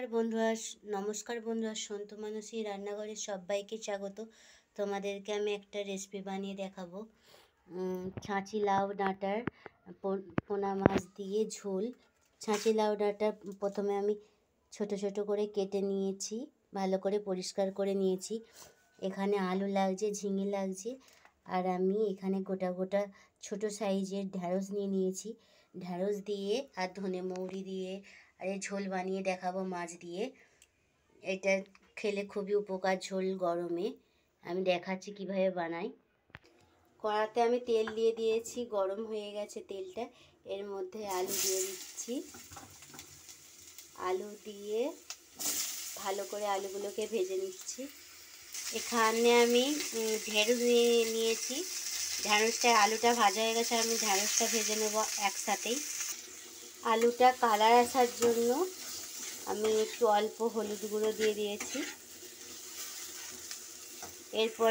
নমস্কার বন্ধুরা, সন্তু মানসী রান্নাঘরে সবাইকে স্বাগত। তোমাদেরকে আমি একটা রেসিপি বানিয়ে দেখাবো। ছাঁচি লাউ ডাঁটার পোনা মাছ দিয়ে ঝোল। ছাঁচি লাউ ডাঁটা প্রথমে আমি ছোট ছোট করে কেটে নিয়েছি, ভালো করে পরিষ্কার করে নিয়েছি। এখানে আলু লাগছে, ঝিঙে লাগছে, আর আমি এখানে গোটা গোটা ছোট সাইজের ঢ্যাঁড়স নিয়ে নিয়েছি। ঢ্যাঁড়স দিয়ে আর ধনে মৌরি দিয়ে আর এই ঝোল বানিয়ে দেখাবো মাছ দিয়ে। এটা খেলে খুবই উপকার ঝোল গরমে। আমি দেখাচ্ছি কিভাবে বানাই। কড়াতে আমি তেল দিয়ে দিয়েছি, গরম হয়ে গেছে তেলটা। এর মধ্যে আলু দিয়ে দিচ্ছি। আলু দিয়ে ভালো করে আলুগুলোকে ভেজে নিচ্ছি। এখানে আমি ঢেঁড়স নিয়েছি। আলুটা ভাজা হয়ে গেছে, আমি ঢ্যাঁড়সটা ভেজে নেব একসাথেই। আলুটা কালার আসার জন্য আমি একটু অল্প হলুদ গুঁড়ো দিয়ে দিয়েছি। এরপর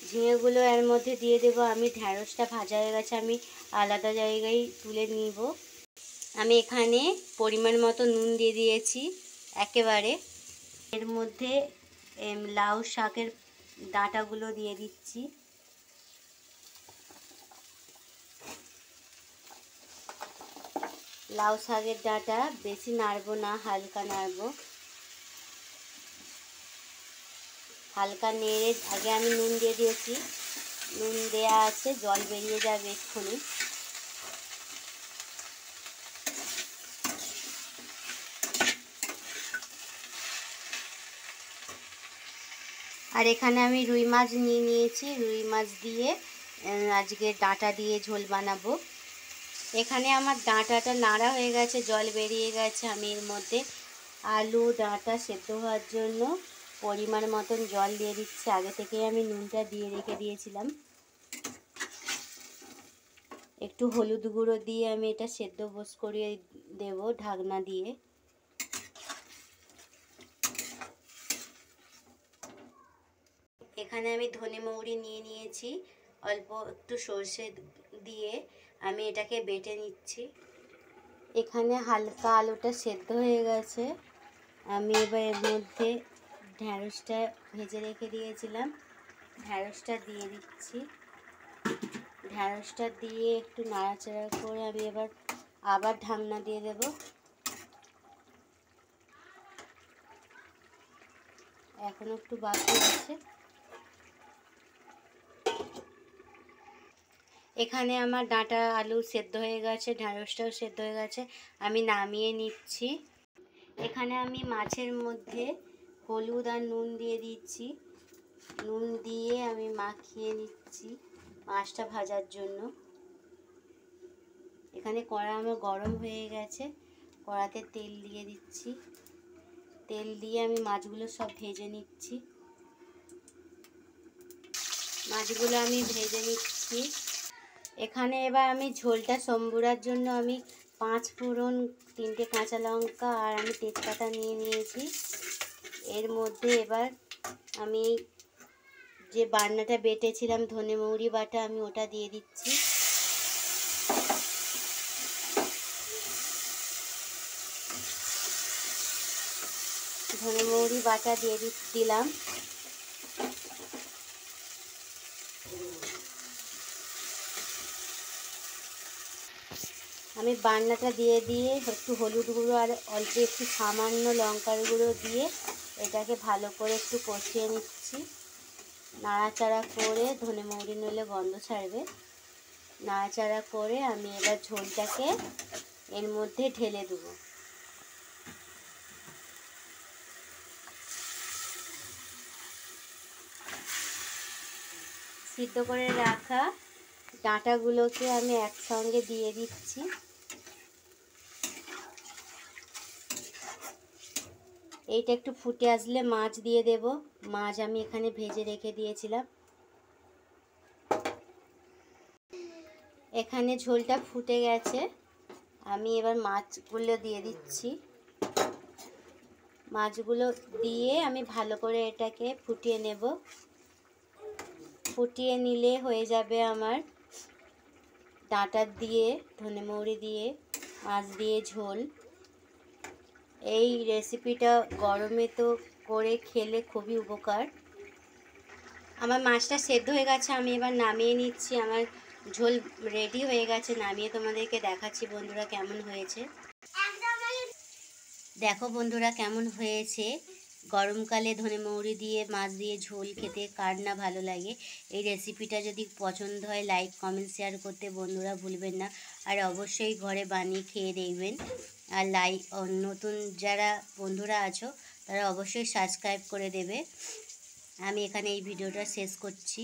ঝিঙেগুলো এর মধ্যে দিয়ে দেবো। আমি ঢ্যাঁড়সটা ভাজা হয়ে গেছে, আমি আলাদা জায়গায় তুলে নিব। আমি এখানে পরিমাণ মতো নুন দিয়ে দিয়েছি একেবারে। এর মধ্যে লাউ শাকের ডাঁটাগুলো দিয়ে দিচ্ছি। লাউ শাকের ডাঁটা বেশি নাড়বো না, হালকা নাড়বো। হালকা নেড়ে আগে আমি নুন দিয়ে দিয়েছি, নুন দেয়া আছে, জল বেরিয়ে যাবে এক্ষুনি। আর এখানে আমি রুই মাছ নিয়ে নিয়েছি। রুই মাছ দিয়ে আজকে ডাঁটা দিয়ে ঝোল বানাবো। এখানে আমার ডাঁটাটা নাড়া হয়ে গেছে, জল বেরিয়ে গেছে। আমি এর মধ্যে আলু ডাঁটা সেদ্ধ হওয়ার জন্য পরিমাণ মতন জল দিয়ে দিচ্ছি। আগে থেকে আমি নুনটা দিয়ে রেখে দিয়েছিলাম। একটু হলুদ গুঁড়ো দিয়ে আমি এটা সেদ্ধ বস করিয়ে দেব ঢাকনা দিয়ে। এখানে আমি ধনে মৌরি নিয়ে নিয়েছি, অল্প একটু সর্ষে দিয়ে আমি এটাকে বেটে নিচ্ছি। এখানে হালকা আলুটা সেদ্ধ হয়ে গেছে। আমি এবার এর মধ্যে ঢ্যাঁড়সটা ভেজে রেখে দিয়েছিলাম, ঢ্যাঁড়সটা দিয়ে দিচ্ছি। ঢ্যাঁড়সটা দিয়ে একটু নাড়াচাড়া করে আমি এবার আবার ঢাকনা দিয়ে দেব। এখনো একটু বাকি আছে। এখানে আমার ডাঁটা আলু সেদ্ধ হয়ে গেছে, ঢ্যাঁড়সটাও সেদ্ধ হয়ে গেছে। আমি নামিয়ে নিচ্ছি। এখানে আমি মাছের মধ্যে হলুদ আর নুন দিয়ে দিচ্ছি। নুন দিয়ে আমি মাখিয়ে নিচ্ছি মাছটা ভাজার জন্য। এখানে কড়া আমার গরম হয়ে গেছে, কড়াতে তেল দিয়ে দিচ্ছি। তেল দিয়ে আমি মাছগুলো সব ভেজে নিচ্ছি। মাছগুলো আমি ভেজে নিচ্ছি। এখানে এবার আমি ঝোলটা সম্বুরার জন্য আমি 5 ফোড়ন, 3টে কাঁচা লঙ্কা আর আমি তেজপাতা নিয়ে নিয়েছি। এর মধ্যে এবার আমি যে বাটনাটা বেটেছিলাম ধনে মৌরি বাটা, আমি ওটা দিয়ে দিচ্ছি। ধনে মৌরি বাটা দিয়ে দিলাম। আমি বাটনাটা দিয়ে একটু হলুদ গুঁড়ো আর অল্প একটু সামান্য লঙ্কার গুঁড়ো দিয়ে এটাকে ভালো করে একটু কষিয়ে নিচ্ছি। নাড়াচাড়া করে ধনে মৌরি নইলে গন্ধ ছাড়বে। নাড়াচাড়া করে আমি এবার ঝোলটাকে এর মধ্যে ঢেলে দেবো। সিদ্ধ করে রাখা ডাঁটাগুলোকে আমি একসঙ্গে দিয়ে দিচ্ছি। এইটা একটু ফুটে আসলে মাছ দিয়ে দেব। মাছ আমি এখানে ভেজে রেখে দিয়েছিলাম। এখানে ঝোলটা ফুটে গেছে, আমি এবার মাছগুলো দিয়ে দিচ্ছি। মাছগুলো দিয়ে আমি ভালো করে এটাকে ফুটিয়ে নেব। ফুটিয়ে নিলে হয়ে যাবে আমার ডাঁটা দিয়ে ধনে মৌরি দিয়ে মাছ দিয়ে ঝোল। এই রেসিপিটা গরমে তো করে খেলে খুবই উপকার। আমার মাছটা সেদ্ধ হয়ে গেছে, আমি এবার নামিয়ে নিচ্ছি। আমার ঝোল রেডি হয়ে গেছে, নামিয়ে তোমাদেরকে দেখাচ্ছি বন্ধুরা কেমন হয়েছে। দেখো বন্ধুরা কেমন হয়েছে। গরমকালে ধনে মৌরি দিয়ে মাছ দিয়ে ঝোল খেতে কার না ভালো লাগে। এই রেসিপিটা যদি পছন্দ হয় লাইক কমেন্ট শেয়ার করতে বন্ধুরা ভুলবেন না। আর অবশ্যই ঘরে বানিয়ে খেয়ে দেখবেন। আর নতুন যারা বন্ধুরা আছো তারা অবশ্যই সাবস্ক্রাইব করে দেবে। আমি এখানে এই ভিডিওটা শেষ করছি।